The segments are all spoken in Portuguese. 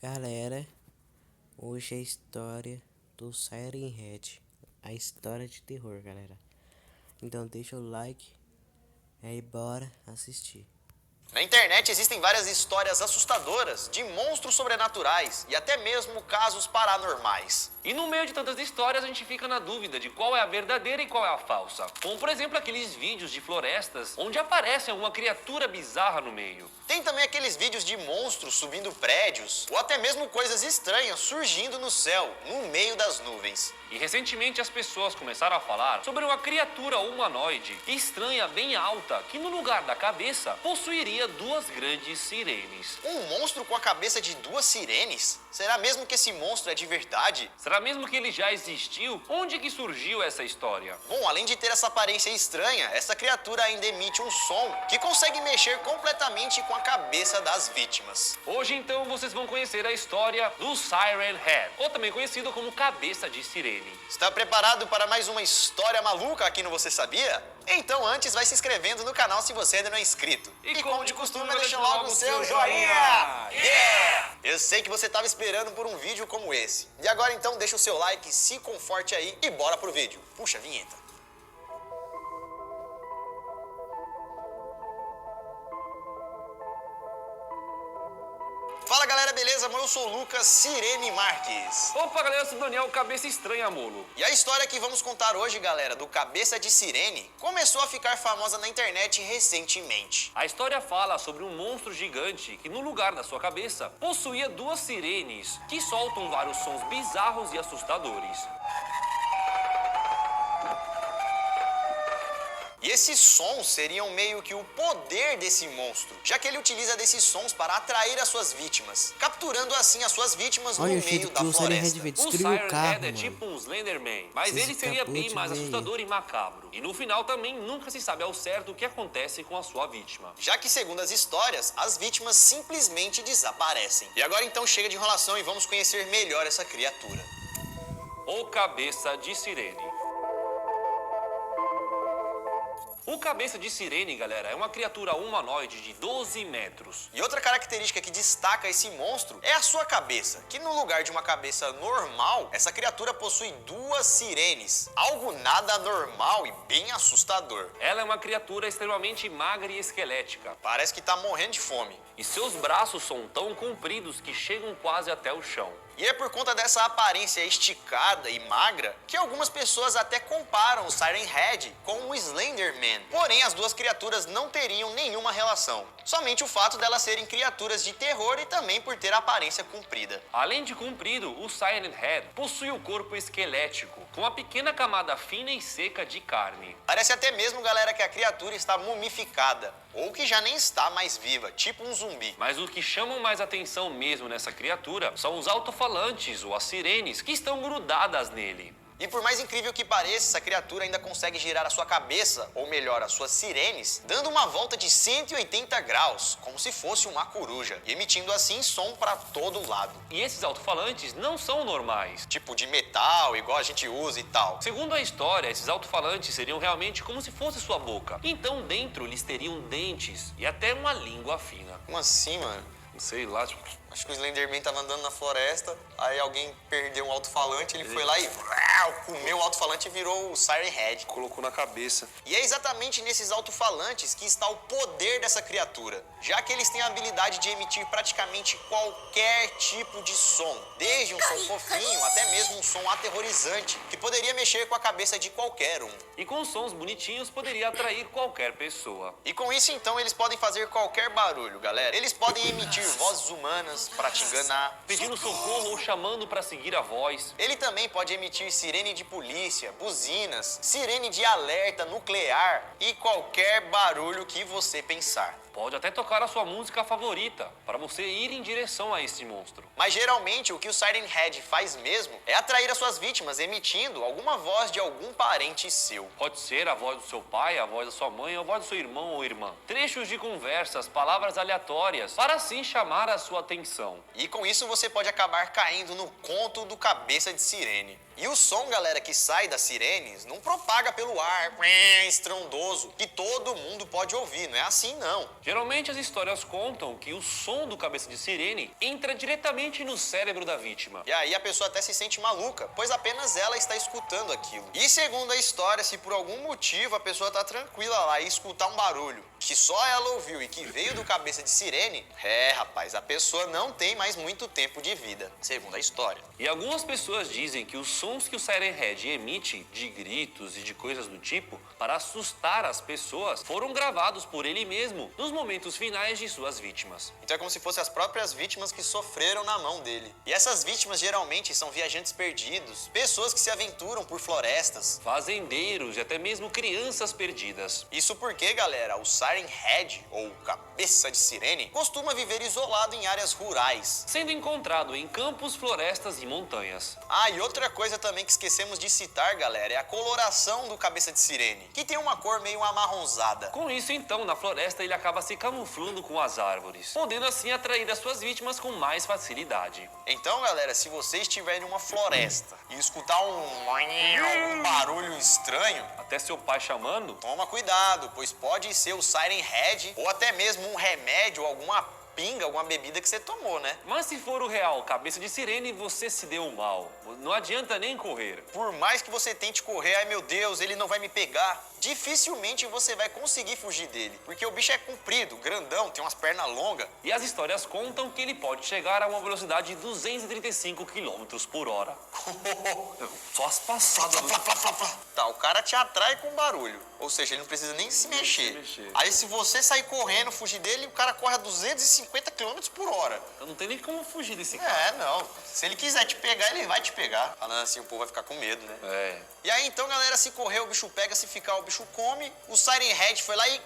Galera, hoje é a história do Siren Head, a história de terror, galera. Então deixa o like, aí bora assistir. Na internet existem várias histórias assustadoras de monstros sobrenaturais e até mesmo casos paranormais. E no meio de tantas histórias a gente fica na dúvida de qual é a verdadeira e qual é a falsa. Como por exemplo aqueles vídeos de florestas onde aparece alguma criatura bizarra no meio. Tem também aqueles vídeos de monstros subindo prédios ou até mesmo coisas estranhas surgindo no céu, no meio das nuvens. E recentemente as pessoas começaram a falar sobre uma criatura humanoide estranha bem alta que no lugar da cabeça possuiria duas grandes sirenes. Um monstro com a cabeça de duas sirenes? Será mesmo que esse monstro é de verdade? Será mesmo que ele já existiu? Onde que surgiu essa história? Bom, além de ter essa aparência estranha, essa criatura ainda emite um som que consegue mexer completamente com a cabeça das vítimas. Hoje então vocês vão conhecer a história do Siren Head, ou também conhecido como cabeça de sirene. Está preparado para mais uma história maluca aqui no Você Sabia? Então antes vai se inscrevendo no canal se você ainda não é inscrito. E como de costume, deixa logo o seu joinha! Yeah! Eu sei que você estava esperando por um vídeo como esse. E agora então deixa o seu like, se conforte aí e bora pro vídeo. Puxa a vinheta. Fala galera, beleza? Eu sou o Lucas Sirene Marques. Opa galera, eu sou o Daniel, cabeça estranha, Molo. E a história que vamos contar hoje, galera, do Cabeça de Sirene, começou a ficar famosa na internet recentemente. A história fala sobre um monstro gigante que no lugar da sua cabeça possuía duas sirenes que soltam vários sons bizarros e assustadores. E esses sons seriam meio que o poder desse monstro, já que ele utiliza desses sons para atrair as suas vítimas, capturando assim as suas vítimas no meio da floresta. O Siren Head é tipo um Slenderman, mas ele seria bem mais assustador e macabro. E no final também nunca se sabe ao certo o que acontece com a sua vítima. Já que, segundo as histórias, as vítimas simplesmente desaparecem. E agora então chega de enrolação e vamos conhecer melhor essa criatura. O Cabeça de Sirene. O Cabeça de Sirene, galera, é uma criatura humanoide de 12 metros. E outra característica que destaca esse monstro é a sua cabeça, que no lugar de uma cabeça normal, essa criatura possui duas sirenes, algo nada normal e bem assustador. Ela é uma criatura extremamente magra e esquelética. Parece que tá morrendo de fome. E seus braços são tão compridos que chegam quase até o chão. E é por conta dessa aparência esticada e magra que algumas pessoas até comparam o Siren Head com o Slenderman. Porém, as duas criaturas não teriam nenhuma relação. Somente o fato delas serem criaturas de terror e também por ter a aparência comprida. Além de comprido, o Siren Head possui o corpo esquelético, com uma pequena camada fina e seca de carne. Parece até mesmo, galera, que a criatura está mumificada, ou que já nem está mais viva, tipo um zumbi. Mas o que chama mais atenção mesmo nessa criatura são os alto-falantes, ou as sirenes, que estão grudadas nele. E por mais incrível que pareça, essa criatura ainda consegue girar a sua cabeça, ou melhor, as suas sirenes, dando uma volta de 180 graus, como se fosse uma coruja, e emitindo assim som para todo lado. E esses alto-falantes não são normais. Tipo de metal, igual a gente usa e tal. Segundo a história, esses alto-falantes seriam realmente como se fosse sua boca. Então dentro eles teriam dentes e até uma língua fina. Como assim, mano? Não sei lá, tipo... Acho que o Slenderman tava andando na floresta, aí alguém perdeu um alto-falante, ele foi lá e comeu o alto-falante e virou o Siren Head. colocou na cabeça. E é exatamente nesses alto-falantes que está o poder dessa criatura, já que eles têm a habilidade de emitir praticamente qualquer tipo de som, desde um som fofinho até mesmo um som aterrorizante, que poderia mexer com a cabeça de qualquer um. E com sons bonitinhos poderia atrair qualquer pessoa. E com isso então eles podem fazer qualquer barulho, galera. Eles podem emitir vozes humanas para te enganar, Pedindo socorro ou chamando para seguir a voz. Ele também pode emitir sirene de polícia, buzinas, sirene de alerta nuclear e qualquer barulho que você pensar. Pode até tocar a sua música favorita, para você ir em direção a esse monstro. Mas geralmente o que o Siren Head faz mesmo é atrair as suas vítimas emitindo alguma voz de algum parente seu. Pode ser a voz do seu pai, a voz da sua mãe, a voz do seu irmão ou irmã. Trechos de conversas, palavras aleatórias, para assim chamar a sua atenção. E com isso você pode acabar caindo no conto do Cabeça de Sirene. E o som, galera, que sai das sirenes não propaga pelo ar estrondoso que todo mundo pode ouvir, não é assim não. Geralmente as histórias contam que o som do cabeça de sirene entra diretamente no cérebro da vítima. E aí a pessoa até se sente maluca, pois apenas ela está escutando aquilo. E segundo a história, se por algum motivo a pessoa tá tranquila lá e escutar um barulho que só ela ouviu e que veio do cabeça de sirene, rapaz, a pessoa não tem mais muito tempo de vida, segundo a história. E algumas pessoas dizem que os sons que o Siren Head emite, de gritos e de coisas do tipo, para assustar as pessoas, foram gravados por ele mesmo nos momentos finais de suas vítimas. Então é como se fossem as próprias vítimas que sofreram na mão dele. E essas vítimas geralmente são viajantes perdidos, pessoas que se aventuram por florestas, Fazendeiros e até mesmo crianças perdidas. Isso porque, galera, o Siren Head, ou cabeça de sirene, costuma viver isolado em áreas rurais. Sendo encontrado em campos, florestas e montanhas. Ah, e outra coisa também que esquecemos de citar, galera, é a coloração do cabeça de sirene, que tem uma cor meio amarronzada. Com isso, então, na floresta ele acaba se camuflando com as árvores, podendo assim atrair as suas vítimas com mais facilidade. Então, galera, se você estiver em uma floresta e escutar um barulho estranho, Até seu pai chamando, toma cuidado, pois pode ser o Siren Head ou até mesmo um remédio, alguma pinga, alguma bebida que você tomou, né? mas se for o real cabeça de sirene, você se deu mal. Não adianta nem correr. Por mais que você tente correr, ai meu Deus, ele não vai me pegar, dificilmente você vai conseguir fugir dele, porque o bicho é comprido, grandão, tem umas pernas longas. E as histórias contam que ele pode chegar a uma velocidade de 235 km por hora. Só as passadas do... Tá, o cara te atrai com barulho, ou seja, ele não precisa nem se mexer. Aí se você sair correndo, fugir dele, o cara corre a 250 km por hora. Eu não tenho nem como fugir desse cara. Não. Se ele quiser te pegar, ele vai te pegar. Falando assim, o povo vai ficar com medo, né? E aí, então, galera, se correr, o bicho pega, se ficar, o bicho come. O Siren Head foi lá e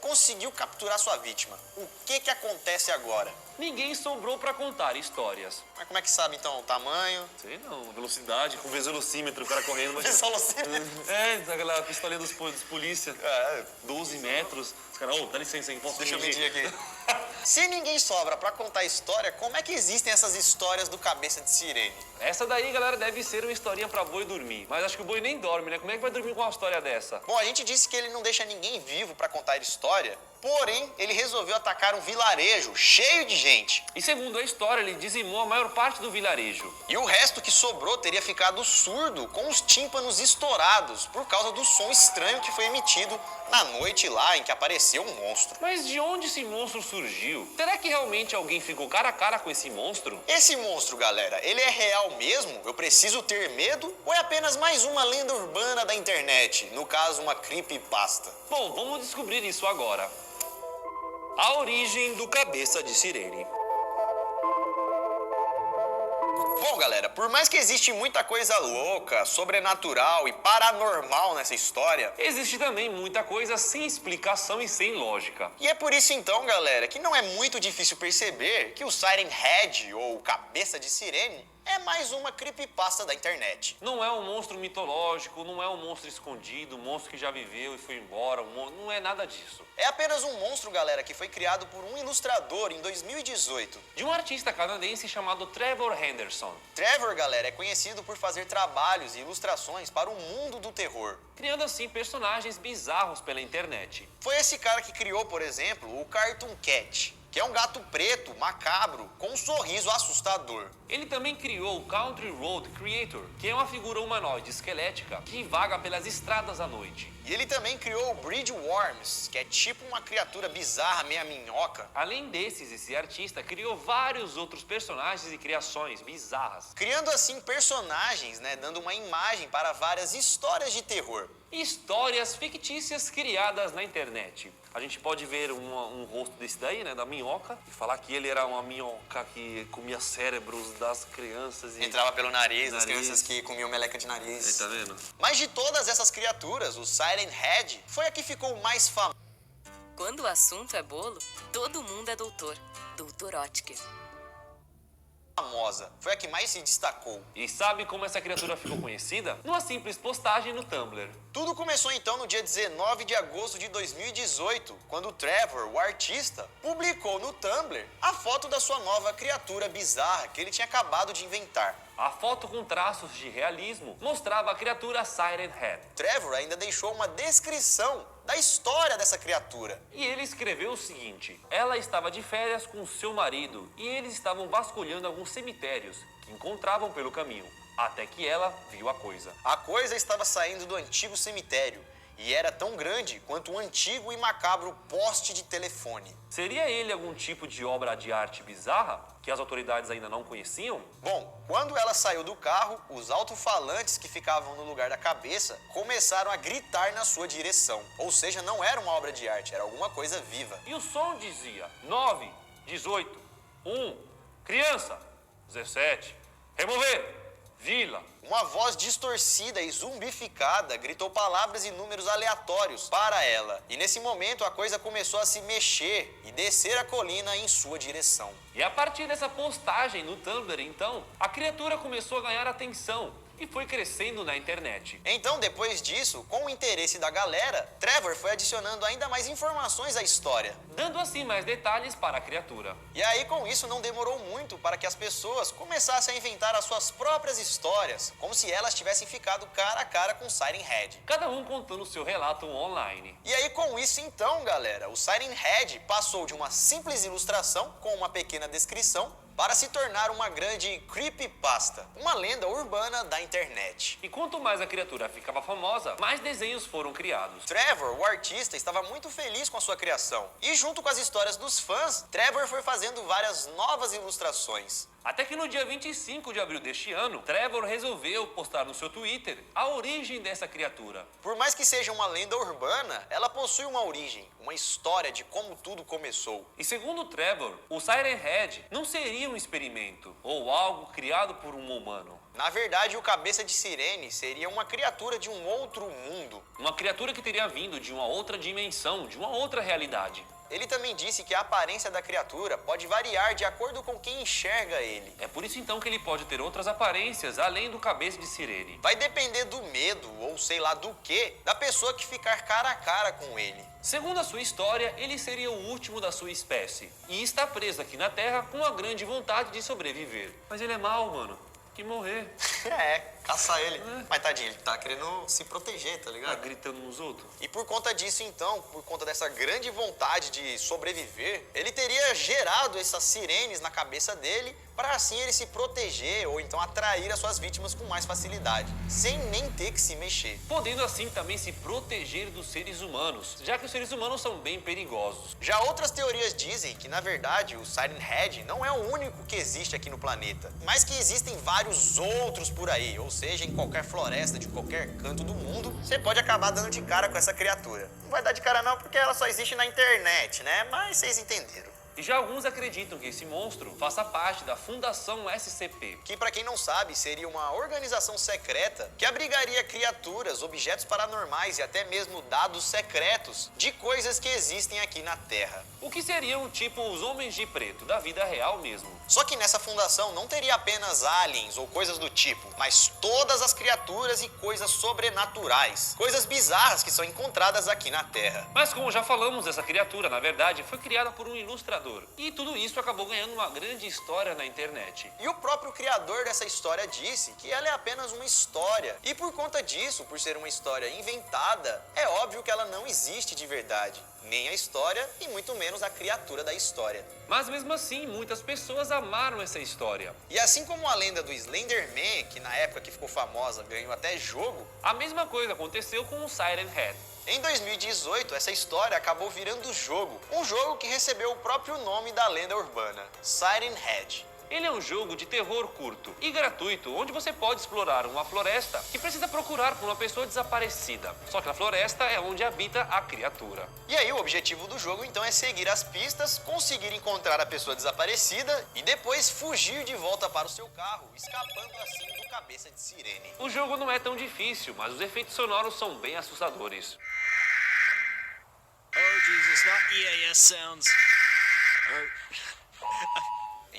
conseguiu capturar sua vítima. O que acontece agora? Ninguém sobrou pra contar histórias. Mas como é que sabe, então, o tamanho? Sei não, velocidade, com velocímetro, o cara correndo. Mas... Velocímetro. Aquela pistolinha dos polícia. 12 metros. Os caras, dá licença aí, posso Deixa eu medir aqui. Se ninguém sobra pra contar a história, como é que existem essas histórias do cabeça de sirene? Essa daí, galera, deve ser uma historinha pra boi dormir. Mas acho que o boi nem dorme, né? Como é que vai dormir com uma história dessa? Bom, a gente disse que ele não deixa ninguém vivo pra contar a história, porém, ele resolveu atacar um vilarejo cheio de gente. E segundo a história, ele dizimou a maior parte do vilarejo. E o resto que sobrou teria ficado surdo, com os tímpanos estourados, por causa do som estranho que foi emitido na noite lá em que apareceu um monstro. Mas de onde esse monstro surgiu? Será que realmente alguém ficou cara a cara com esse monstro? Esse monstro, galera, ele é real mesmo? Eu preciso ter medo? Ou é apenas mais uma lenda urbana da internet? No caso, uma creepypasta? Bom, vamos descobrir isso agora. A origem do cabeça de sirene. Bom, galera, por mais que existe muita coisa louca, sobrenatural e paranormal nessa história, Existe também muita coisa sem explicação e sem lógica. e é por isso então, galera, que não é muito difícil perceber que o Siren Head, ou cabeça de sirene, é mais uma creepypasta da internet. Não é um monstro mitológico, não é um monstro escondido, um monstro que já viveu e foi embora, não é nada disso. É apenas um monstro, galera, que foi criado por um ilustrador em 2018. De um artista canadense chamado Trevor Henderson, Trevor, galera, é conhecido por fazer trabalhos e ilustrações para o mundo do terror. criando assim personagens bizarros pela internet. Foi esse cara que criou, por exemplo, o Cartoon Cat, que é um gato preto, macabro, com um sorriso assustador. Ele também criou o Country Road Creator, que é uma figura humanoide esquelética que vaga pelas estradas à noite. E ele também criou o Bridge Worms, que é tipo uma criatura bizarra, meia minhoca. Além desses, esse artista criou vários outros personagens e criações bizarras. Criando assim personagens, né, dando uma imagem para várias histórias de terror. Histórias fictícias criadas na internet. A gente pode ver um rosto desse daí, né, da minhoca, e falar que ele era uma minhoca que comia cérebros das crianças e... Entrava pelo nariz, as crianças que comiam meleca de nariz. Aí, tá vendo? Mas de todas essas criaturas, o Siren Head foi a que ficou mais Quando o assunto é bolo, todo mundo é doutor. Doutor Oetker. famosa, foi a que mais se destacou. E sabe como essa criatura ficou conhecida? Numa simples postagem no Tumblr. Tudo começou então no dia 19 de agosto de 2018, quando o Trevor, o artista, publicou no Tumblr a foto da sua nova criatura bizarra que ele tinha acabado de inventar. A foto com traços de realismo mostrava a criatura Siren Head. Trevor ainda deixou uma descrição da história dessa criatura. E ele escreveu o seguinte: ela estava de férias com seu marido e eles estavam vasculhando alguns cemitérios que encontravam pelo caminho, até que ela viu a coisa. A coisa estava saindo do antigo cemitério e era tão grande quanto um antigo e macabro poste de telefone. Seria ele algum tipo de obra de arte bizarra que as autoridades ainda não conheciam? Bom, quando ela saiu do carro, os alto-falantes que ficavam no lugar da cabeça começaram a gritar na sua direção. Ou seja, não era uma obra de arte, era alguma coisa viva. E o som dizia: 9, 18, 1, criança, 17, remover, vila. Uma voz distorcida e zumbificada gritou palavras e números aleatórios para ela. E nesse momento a coisa começou a se mexer e descer a colina em sua direção. E a partir dessa postagem no Tumblr, então, a criatura começou a ganhar atenção e foi crescendo na internet. Então, depois disso, com o interesse da galera, Trevor foi adicionando ainda mais informações à história. Dando assim mais detalhes para a criatura. E aí, com isso, não demorou muito para que as pessoas começassem a inventar as suas próprias histórias, como se elas tivessem ficado cara a cara com Siren Head. Cada um contando o seu relato online. E aí, com isso, então, galera, o Siren Head passou de uma simples ilustração com uma pequena descrição para se tornar uma grande creepypasta, uma lenda urbana da internet. E quanto mais a criatura ficava famosa, mais desenhos foram criados. Trevor, o artista, estava muito feliz com a sua criação. E junto com as histórias dos fãs, Trevor foi fazendo várias novas ilustrações. Até que no dia 25 de abril deste ano, Trevor resolveu postar no seu Twitter a origem dessa criatura. Por mais que seja uma lenda urbana, ela possui uma origem, uma história de como tudo começou. E segundo Trevor, o Siren Head não seria um experimento ou algo criado por um humano. Na verdade, o Cabeça de Sirene seria uma criatura de um outro mundo. Uma criatura que teria vindo de uma outra dimensão, de uma outra realidade. Ele também disse que a aparência da criatura pode variar de acordo com quem enxerga ele. É por isso então que ele pode ter outras aparências além do Cabeça de Sirene. Vai depender do medo, ou sei lá do que, da pessoa que ficar cara a cara com ele. Segundo a sua história, ele seria o último da sua espécie. E está preso aqui na Terra com a grande vontade de sobreviver. Mas ele é mau, mano. Que morrer. Caçar ele. Mas tadinho, ele tá querendo se proteger, tá ligado? Tá gritando nos outros. E por conta disso, então, por conta dessa grande vontade de sobreviver, ele teria gerado essas sirenes na cabeça dele para assim ele se proteger ou então atrair as suas vítimas com mais facilidade, sem nem ter que se mexer. Podendo assim também se proteger dos seres humanos, já que os seres humanos são bem perigosos. Já outras teorias dizem que, na verdade, o Siren Head não é o único que existe aqui no planeta, mas que existem vários outros por aí, ou seja, em qualquer floresta de qualquer canto do mundo, você pode acabar dando de cara com essa criatura. Não vai dar de cara não porque ela só existe na internet, né? Mas vocês entenderam. E já alguns acreditam que esse monstro faça parte da Fundação SCP. Que, para quem não sabe, seria uma organização secreta que abrigaria criaturas, objetos paranormais e até mesmo dados secretos de coisas que existem aqui na Terra. O que seriam tipo os Homens de Preto, da vida real mesmo. Só que nessa fundação não teria apenas aliens ou coisas do tipo, mas todas as criaturas e coisas sobrenaturais, coisas bizarras que são encontradas aqui na Terra. Mas como já falamos, essa criatura, na verdade, foi criada por um ilustrador. E tudo isso acabou ganhando uma grande história na internet. E o próprio criador dessa história disse que ela é apenas uma história. E por conta disso, por ser uma história inventada, é óbvio que ela não existe de verdade. Nem a história e muito menos a criatura da história. Mas mesmo assim, muitas pessoas amaram essa história. E assim como a lenda do Slenderman, que na época que ficou famosa ganhou até jogo, a mesma coisa aconteceu com o Siren Head. Em 2018, essa história acabou virando jogo. Um jogo que recebeu o próprio nome da lenda urbana, Siren Head. Ele é um jogo de terror curto e gratuito, onde você pode explorar uma floresta que precisa procurar por uma pessoa desaparecida. Só que a floresta é onde habita a criatura. E aí o objetivo do jogo então é seguir as pistas, conseguir encontrar a pessoa desaparecida e depois fugir de volta para o seu carro, escapando assim do Cabeça de Sirene. O jogo não é tão difícil, mas os efeitos sonoros são bem assustadores. Oh Jesus, not EAS sounds.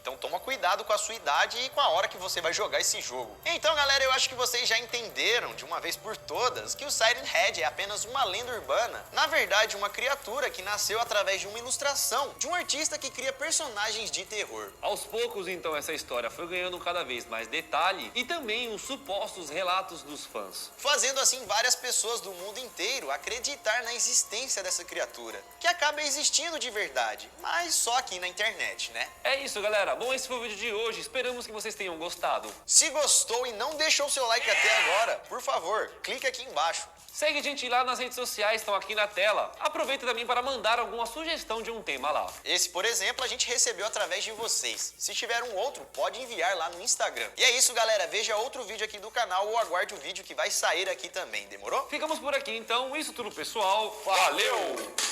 Então toma cuidado com a sua idade e com a hora que você vai jogar esse jogo. Então, galera, eu acho que vocês já entenderam de uma vez por todas que o Siren Head é apenas uma lenda urbana. Na verdade, uma criatura que nasceu através de uma ilustração de um artista que cria personagens de terror. Aos poucos, então, essa história foi ganhando cada vez mais detalhe e também os supostos relatos dos fãs, Fazendo assim várias pessoas do mundo inteiro acreditar na existência dessa criatura, que acaba existindo de verdade, mas só aqui na internet, né? É isso, galera. Bom, esse foi o vídeo de hoje. Esperamos que vocês tenham gostado. Se gostou e não deixou seu like até agora, por favor, clique aqui embaixo. Segue a gente lá nas redes sociais, estão aqui na tela. Aproveita também para mandar alguma sugestão de um tema lá. Esse, por exemplo, a gente recebeu através de vocês. Se tiver um outro, pode enviar lá no Instagram. E é isso, galera. Veja outro vídeo aqui do canal ou aguarde o vídeo que vai sair aqui também. Demorou? Ficamos por aqui, então. Isso tudo, pessoal. Valeu!